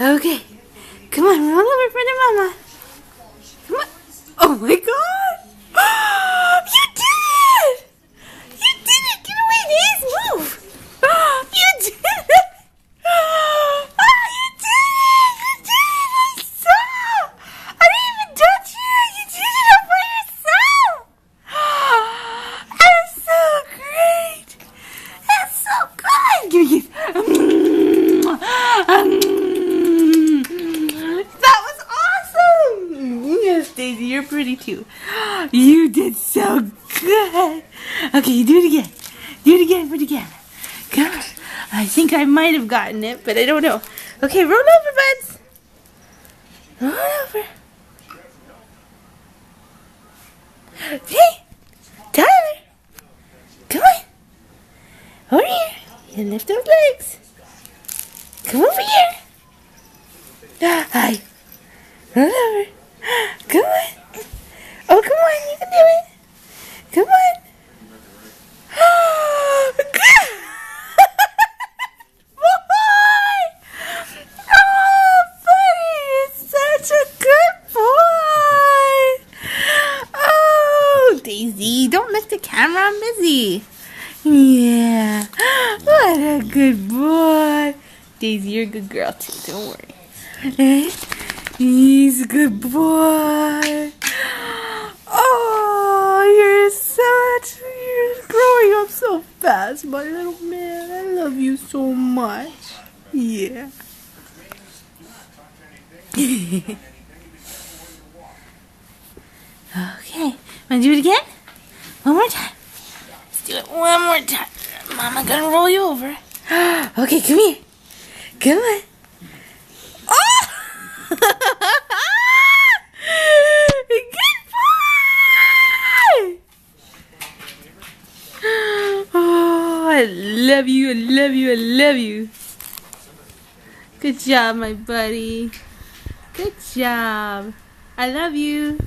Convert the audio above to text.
Okay. Come on, roll over for the mama. Come on. Oh my god! You did it! You did it! Get away, Daze! Move! You did it! Oh, you did it! You did it! I saw! I didn't even touch you! You did it all by yourself! That's so great! That's so good! Give me a kiss. That was awesome! Yes, Daisy, you're pretty too. You did so good! Okay, you do it again. Do it again for the camera. Come on. I think I might have gotten it, but I don't know. Okay, roll over, buds. Roll over. Hey, Tyler. Come on. Over here. And lift those legs. Come over here. Hi. Roll over. Come on. Oh, come on. You can do it. Come on. Daisy, don't look the camera, I'm busy. Yeah, what a good boy. Daisy, you're a good girl too, don't worry. He's a good boy. Oh, you're growing up so fast, my little man. I love you so much. Yeah. Okay, wanna do it again? One more time. Let's do it one more time. Mama gonna roll you over. Okay, come here. Come on. Oh! Good boy! Oh, I love you, I love you, I love you. Good job, my buddy. Good job. I love you.